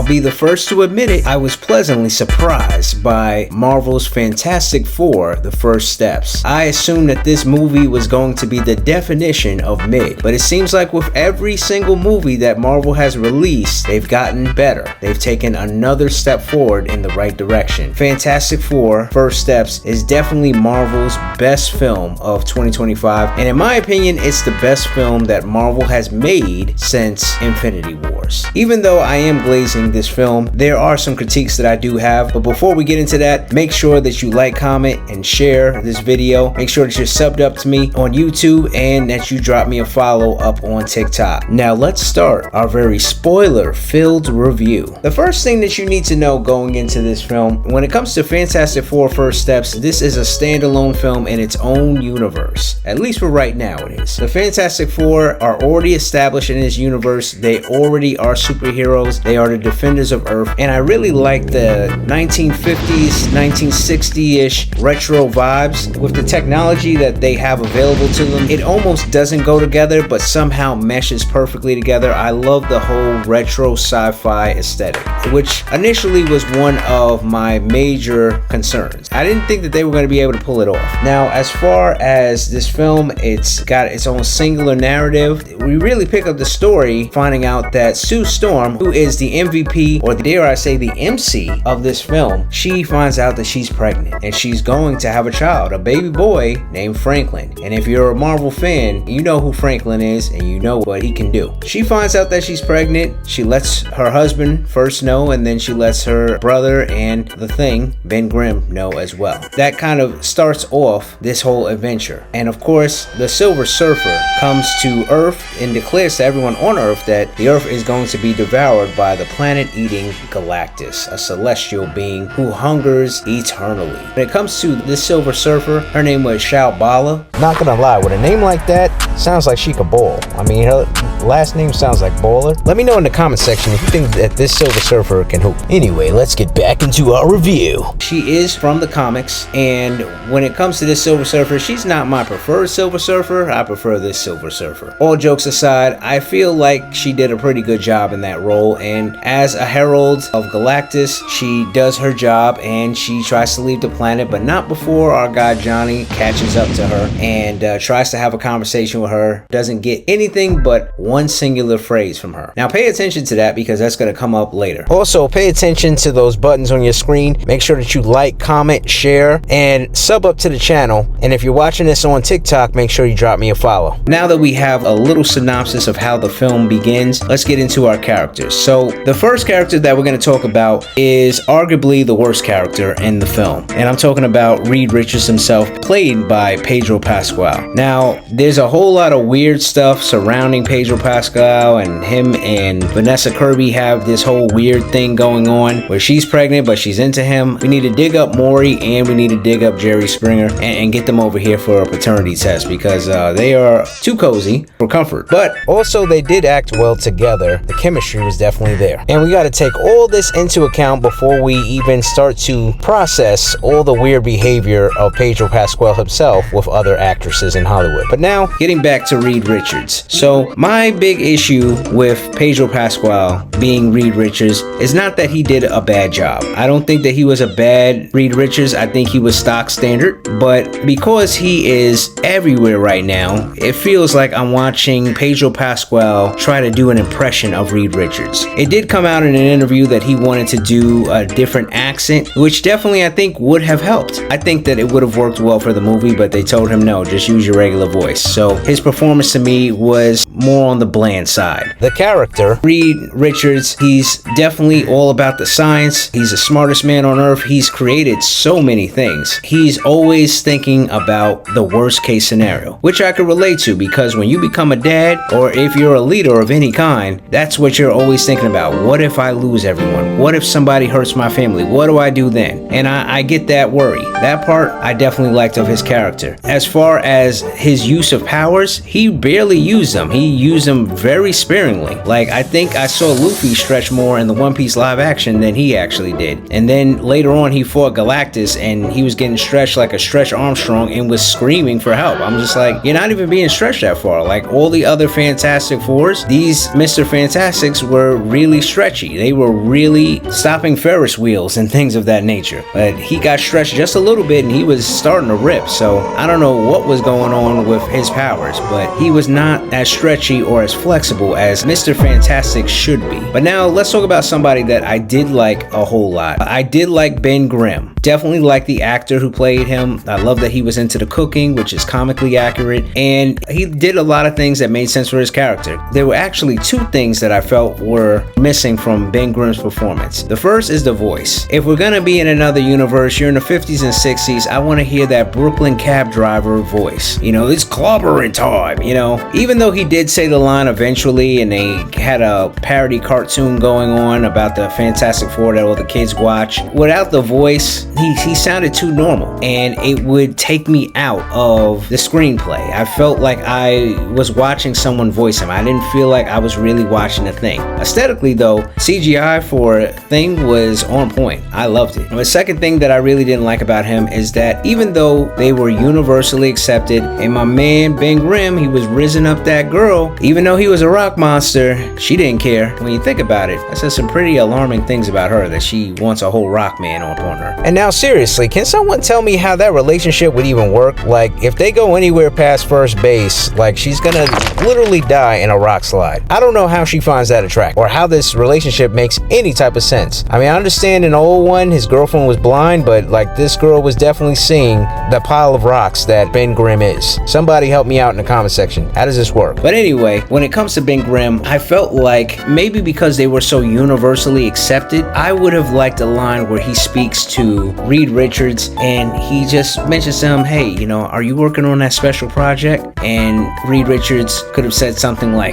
I'll be the first to admit it, I was pleasantly surprised by Marvel's Fantastic Four: The First Steps. I assumed that this movie was going to be the definition of mid, but it seems like with every single movie that Marvel has released, they've gotten better. They've taken another step forward in the right direction. Fantastic Four: First Steps is definitely Marvel's best film of 2025, and in my opinion, it's the best film that Marvel has made since Infinity Wars. Even though I am glazing this film, there are some critiques that I do have, but before we get into that, make sure that you like, comment, and share this video. Make sure that you're subbed up to me on YouTube and that you drop me a follow up on TikTok. Now let's start our very spoiler-filled review. The first thing that you need to know going into this film, when it comes to Fantastic Four: First Steps, this is a standalone film in its own universe. At least for right now it is. The Fantastic Four are already established in this universe. They already are superheroes. They are the defenders of Earth. And I really like the 1950s, 1960-ish retro vibes with the technology that they have available to them. It almost doesn't go together, but somehow meshes perfectly together. I love the whole retro sci-fi aesthetic, which initially was one of my major concerns. I didn't think that they were going to be able to pull it off. Now, as far as this film, it's got its own singular narrative. We really pick up the story finding out that Sue Storm, who is the MVP, or dare I say the MC of this film, she finds out that she's pregnant and she's going to have a child, a baby boy named Franklin. And if you're a Marvel fan, you know who Franklin is and you know what he can do. She finds out that she's pregnant. She lets her husband first know, and then she lets her brother and the Thing, Ben Grimm, know as well. That kind of starts off this whole adventure. And of course, the Silver Surfer comes to Earth and declares to everyone on Earth that the Earth is going to be devoured by the planet-eating Galactus, a celestial being who hungers eternally. When it comes to this Silver Surfer, her name was Shao-Bala. Not gonna lie, with a name like that, sounds like she could ball. I mean, her last name sounds like baller. Let me know in the comment section if you think that this Silver Surfer can hoop. Anyway, let's get back into our review. She is from the comics, and when it comes to this Silver Surfer, she's not my preferred Silver Surfer. I prefer this Silver Surfer. All jokes aside, I feel like she did a pretty good job in that role, and as a herald of Galactus, she does her job and she tries to leave the planet, but not before our guy Johnny catches up to her and tries to have a conversation with her. Doesn't get anything but one singular phrase from her. Now pay attention to that because that's going to come up later. Also, pay attention to those buttons on your screen. Make sure that you like, comment, share, and sub up to the channel. And if you're watching this on TikTok, make sure you drop me a follow. Now that we have a little synopsis of how the film begins, let's get into our characters. So the first character that we're going to talk about is arguably the worst character in the film, and I'm talking about Reed Richards himself, played by Pedro Pascal. Now there's a whole lot of weird stuff surrounding Pedro Pascal, and him and Vanessa Kirby have this whole weird thing going on where she's pregnant but she's into him. We need to dig up Maury and we need to dig up Jerry Springer and get them over here for a paternity test because they are too cozy for comfort. But also they did act well together. The chemistry was definitely there. And we got to take all this into account before we even start to process all the weird behavior of Pedro Pascal himself with other actresses in Hollywood. But now, getting back to Reed Richards. So my big issue with Pedro Pascal being Reed Richards is not that he did a bad job. I don't think that he was a bad Reed Richards. I think he was stock standard. But because he is everywhere right now, it feels like I'm watching Pedro Pascal try to do an impression of Reed Richards. It did come out in an interview that he wanted to do a different accent, which definitely I think would have helped. I think that it would have worked well for the movie, but they told him no, just use your regular voice. So his performance to me was more on the bland side. The character, Reed Richards, he's definitely all about the science. He's the smartest man on earth. He's created so many things. He's always thinking about the worst case scenario, which I could relate to because when you become a dad or if you're a leader of any kind, that's what you're always thinking about. What if I lose everyone? What if somebody hurts my family? What do I do then? And I get that worry. That part I definitely liked of his character. As far as his use of powers, he barely used them. He used them very sparingly. Like, I think I saw Luffy stretch more in the One Piece live action than he actually did. And then later on he fought Galactus and he was getting stretched like a Stretch Armstrong and was screaming for help. I'm just like, you're not even being stretched that far. Like all the other Fantastic Fours, these Mr. Fantastics were really stretched stretchy. They were really stopping Ferris wheels and things of that nature. But he got stretched just a little bit and he was starting to rip. So I don't know what was going on with his powers, but he was not as stretchy or as flexible as Mr. Fantastic should be. But now let's talk about somebody that I did like a whole lot. I did like Ben Grimm. Definitely like the actor who played him. I love that he was into the cooking, which is comically accurate, and he did a lot of things that made sense for his character. There were actually two things that I felt were missing from Ben Grimm's performance. The first is the voice. If we're gonna be in another universe, you're in the 50s and 60s, I want to hear that Brooklyn cab driver voice. You know, it's clobbering time, you know. Even though he did say the line eventually, and they had a parody cartoon going on about the Fantastic Four that all the kids watch, without the voice, he sounded too normal, and it would take me out of the screenplay. I felt like I was watching someone voice him. I didn't feel like I was really watching a thing. Aesthetically though, CGI for Thing was on point. I loved it. And the second thing that I really didn't like about him is that even though they were universally accepted, and my man Ben Grimm, he was risen up that girl, even though he was a rock monster, she didn't care. When you think about it, that says some pretty alarming things about her, that she wants a whole rock man upon her. And now seriously, can someone tell me how that relationship would even work? Like, if they go anywhere past first base, like, she's gonna literally die in a rock slide. I don't know how she finds that attractive, or how this relationship makes any type of sense. I mean, I understand in the old one, his girlfriend was blind, but like, this girl was definitely seeing the pile of rocks that Ben Grimm is. Somebody help me out in the comment section. How does this work? But anyway, when it comes to Ben Grimm, I felt like maybe because they were so universally accepted, I would have liked a line where he speaks to Reed Richards and he just mentions to him, hey, you know, are you working on that special project? And Reed Richards could have said something like,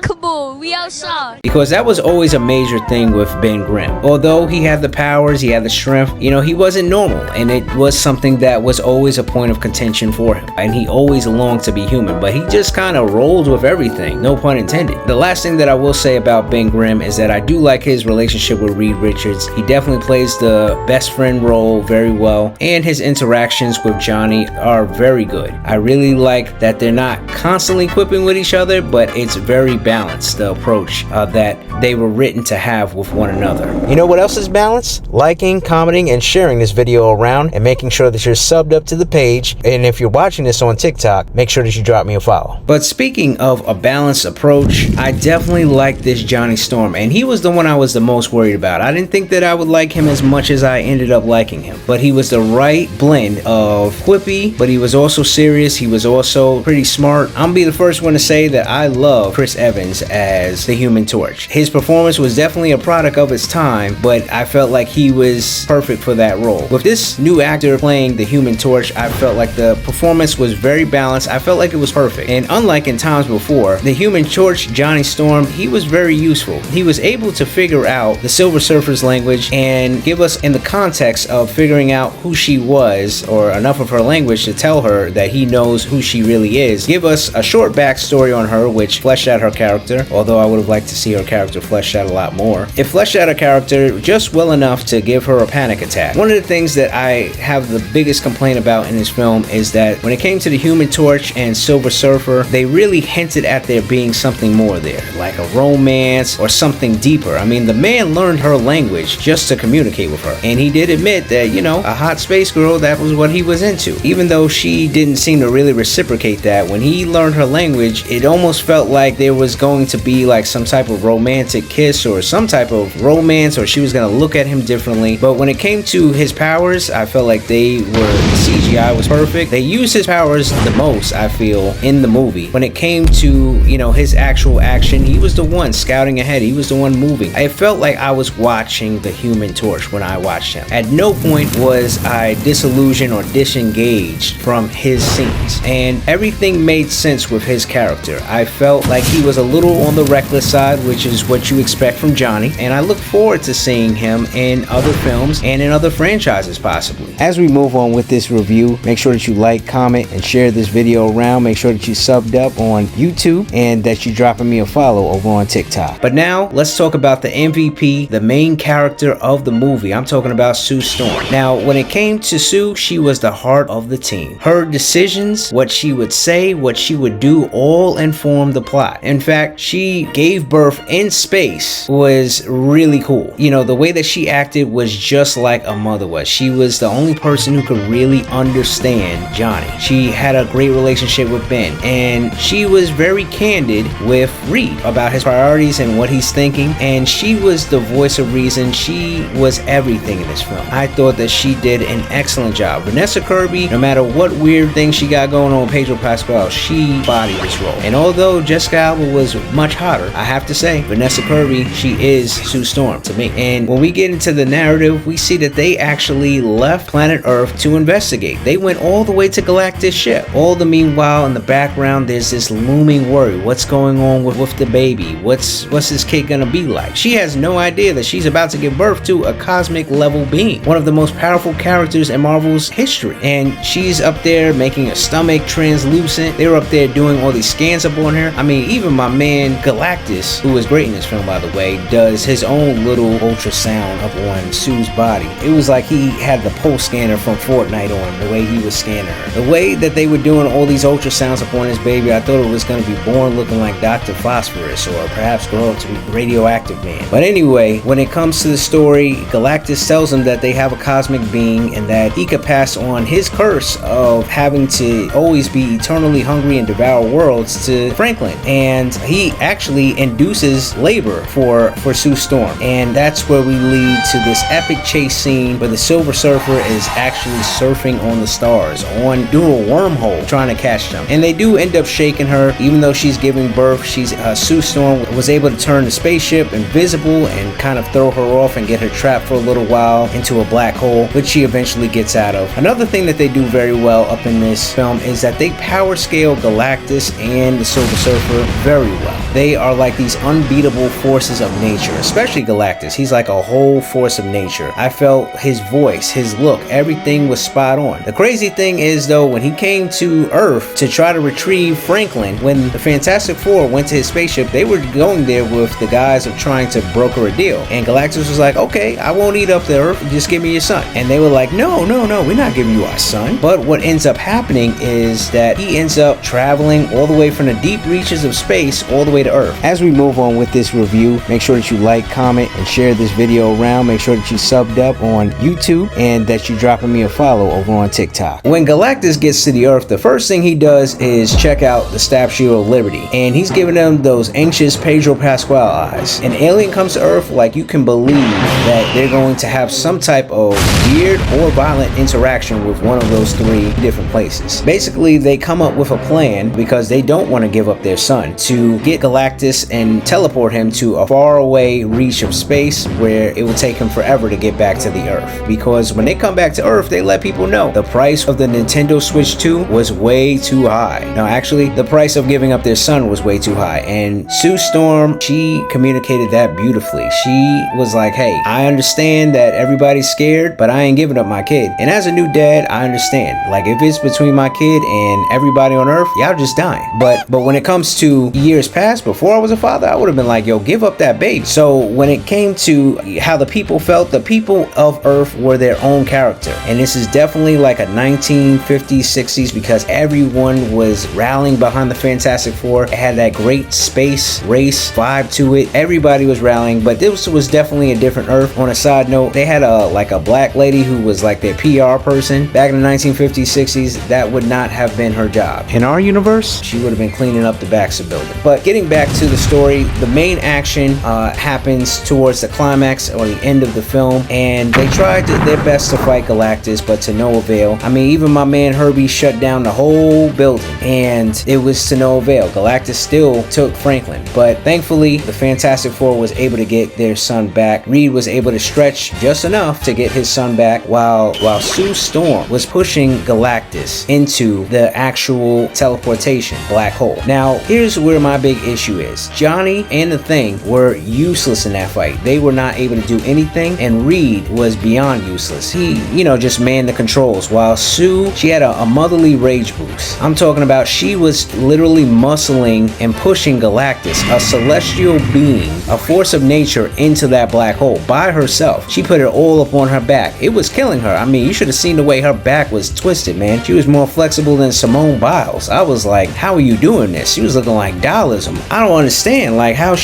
come on, we outside. Because that was always a major thing with Ben Grimm. Although he had the powers, he had the strength, you know, he wasn't normal, and it was something that was always a point of contention for him. And he always longed to be human, but he just kind of rolled with everything, no pun intended. The last thing that I will say about Ben Grimm is that I do like his relationship with Reed Richards. He definitely plays the best friend role very well, and his interactions with Johnny are very good. I really like that they're not constantly quipping with each other, but it's very balanced, the approach that they were written to have with one another. You know what else is balanced? Liking, commenting, and sharing this video around, and making sure that you're subbed up to the page. And if you're watching this on TikTok, make sure that you drop me a follow. But speaking of a balanced approach, I definitely like this Johnny Storm, and he was the one I was the most worried about. I didn't think that I would like him as much as I ended up liking him, but he was the right blend of quippy, but he was also serious. He was also pretty smart. I'm gonna be the first one to say that I love Chris Evans as the Human Torch. His performance was definitely a product of its time, but I felt like he was perfect for that role. With this new actor playing the Human Torch, I felt like the performance was very balanced. I felt like it was perfect. And unlike in times before, the Human Torch, Johnny Storm, he was very useful. He was able to figure out the Silver Surfer's language and give us, in the context of figuring out who she was, or enough of her language to tell her that he knows who she really is, give us a short backstory on her, which fleshed out her character, although I would have liked to see her character fleshed out a lot more. It fleshed out her character just well enough to give her a panic attack. One of the things that I have the biggest complaint about in this film is that when it came to the Human Torch and Silver Surfer, they really hinted at there being something more there, like a romance or something deeper. I mean, the man learned her language just to communicate with her, and he did admit that, you know, a hot space girl, that was what he was into. Even though she didn't seem to really reciprocate that, when he learned her language, it almost felt like there was going to be like some type of romantic kiss or some type of romance, or she was going to look at him differently. But when it came to his powers, I felt like the CGI was perfect. They used his powers the most, I feel, in the movie. When it came to, you know, his actual action, he was the one scouting ahead. He was the one moving. I felt like I was watching the Human Torch when I watched him. At no point was I disillusioned or disengaged from his scenes, and everything made sense with his character. I felt like he was a little on the reckless side, which is what you expect from Johnny, and I look forward to seeing him in other films and in other franchises possibly. As we move on with this review, make sure that you like, comment, and share this video around. Make sure that you subbed up on YouTube and that you're dropping me a follow over on TikTok. But now let's talk about the MVP, the main character of the movie. I'm talking about about Sue Storm. Now, when it came to Sue, she was the heart of the team. Her decisions, what she would say, what she would do, all informed the plot. In fact, she gave birth in space was really cool. You know, the way that she acted was just like a mother was. She was the only person who could really understand Johnny. She had a great relationship with Ben, and she was very candid with Reed about his priorities and what he's thinking, and she was the voice of reason. She was everything in this film. I thought that she did an excellent job. Vanessa Kirby, no matter what weird thing she got going on with Pedro Pascal, she bodied this role. And although Jessica Alba was much hotter, I have to say, Vanessa Kirby, she is Sue Storm to me. And when we get into the narrative, we see that they actually left planet Earth to investigate. They went all the way to Galactus' ship. All the meanwhile, in the background, there's this looming worry. What's going on with the baby? What's this kid gonna be like? She has no idea that she's about to give birth to a cosmic level being, one of the most powerful characters in Marvel's history. And she's up there making her stomach translucent. They were up there doing all these scans up on her. I mean, even my man Galactus, who is great in this film by the way, does his own little ultrasound up on Sue's body. It was like he had the pulse scanner from Fortnite on, the way he was scanning her. The way that they were doing all these ultrasounds upon his baby, I thought it was going to be born looking like Dr. Phosphorus, or perhaps grow up to be Radioactive Man. But anyway, when it comes to the story, Galactus tells him that they have a cosmic being and that he could pass on his curse of having to always be eternally hungry and devour worlds to Franklin. And he actually induces labor for Sue Storm. And that's where we lead to this epic chase scene where the Silver Surfer is actually surfing on the stars, doing a wormhole, trying to catch them. And they do end up shaking her, even though she's giving birth. Sue Storm was able to turn the spaceship invisible and kind of throw her off and get her trapped for a little while into a black hole, which she eventually gets out of. Another thing that they do very well up in this film is that they power scale Galactus and the Silver Surfer very well. They are like these unbeatable forces of nature, especially Galactus. He's like a whole force of nature. I felt his voice, his look, everything was spot on. The crazy thing is though, when he came to Earth to try to retrieve Franklin, when the Fantastic Four went to his spaceship, they were going there with the guise of trying to broker a deal. And Galactus was like, okay, I won't eat up the Earth, just give me your son. And they were like, no, we're not giving you our son. But what ends up happening is that he ends up traveling all the way from the deep reaches of space all the way to Earth. As we move on with this review, make sure that you like, comment, and share this video around. Make sure that you subbed up on YouTube and that you're dropping me a follow over on TikTok. When Galactus gets to the Earth, the first thing he does is check out the Statue of Liberty. And he's giving them those anxious Pedro Pascal eyes. An alien comes to Earth, like you can believe that they're going to have some type of weird or violent interaction with one of those three different places. Basically, they come up with a plan because they don't want to give up their son to get Galactus and teleport him to a faraway reach of space where it would take him forever to get back to the Earth. Because when they come back to Earth, they let people know the price of the Nintendo Switch 2 was way too high. Now, actually, the price of giving up their son was way too high. And Sue Storm, she communicated that beautifully. She was like, hey, I understand that everybody's scared, but I ain't giving up my kid. And as a new dad, I understand. Like, if it's between my kid and everybody on Earth, y'all just dying. But when it comes to years past, before I was a father, I would have been like, yo, give up that baby. So when it came to how the people felt, the people of Earth were their own character. And this is definitely like a 1950s, 60s, because everyone was rallying behind the Fantastic Four. It had that great space race vibe to it. Everybody was rallying, but this was definitely a different Earth. On a side note, they had a black lady who was like their PR person. Back in the 1950s, 60s, that would not have been her job. In our universe, she would have been cleaning up the Baxter building. But getting back to the story, the main action happens towards the climax or the end of the film, and they tried their best to fight Galactus, but to no avail. I mean, even my man Herbie shut down the whole building, and it was to no avail. Galactus still took Franklin, but thankfully, the Fantastic Four was able to get their son back. Reed was able to stretch just enough to get his son back, while Sue Storm was pushing Galactus into the actual teleportation black hole. Now, here's where my big issue is. Johnny and the Thing were useless in that fight. They were not able to do anything, and Reed was beyond useless. He, just manned the controls, while Sue, she had a motherly rage boost. I'm talking about she was literally muscling and pushing Galactus, a celestial being, a force of nature, into that black hole by herself. She put it all all up on her back. It was killing her. I mean, you should have seen the way her back was twisted, man. She was more flexible than Simone Biles. I was like, how are you doing this? She was looking like Dallasm. I don't understand, like, how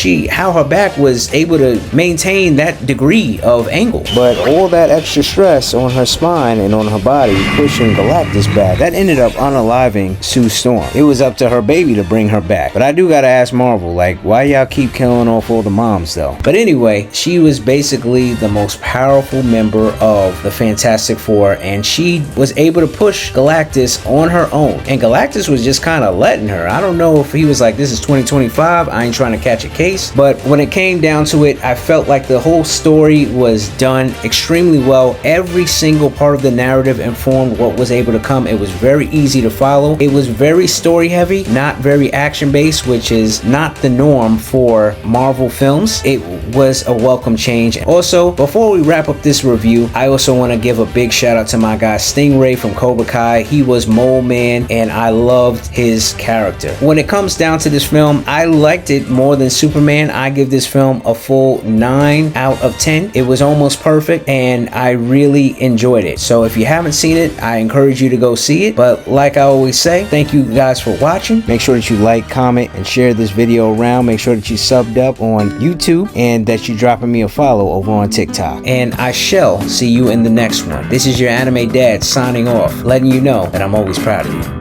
her back was able to maintain that degree of angle. But all that extra stress on her spine and on her body pushing Galactus back, that ended up unaliving Sue Storm. It was up to her baby to bring her back. But I do gotta ask Marvel, like, why y'all keep killing off all the moms though? But anyway, she was basically the most powerful member of the Fantastic Four, and she was able to push Galactus on her own. And Galactus was just kind of letting her. I don't know if he was like, this is 2025, I ain't trying to catch a case. But when it came down to it, I felt like the whole story was done extremely well. Every single part of the narrative informed what was able to come. It was very easy to follow. It was very story heavy, not very action based, which is not the norm for Marvel films. It was a welcome change. Also, before we wrap up this review, I also want to give a big shout out to my guy Stingray from Cobra Kai. He was Mole Man, and I loved his character. When it comes down to this film, I liked it more than Superman. I give this film a full 9 out of 10. It was almost perfect, and I really enjoyed it. So if you haven't seen it, I encourage you to go see it. But like I always say, thank you guys for watching. Make sure that you like, comment, and share this video around. Make sure that you subbed up on YouTube and that you're dropping me a follow over on TikTok. And I shall see you in the next one. This is your anime dad signing off, letting you know that I'm always proud of you.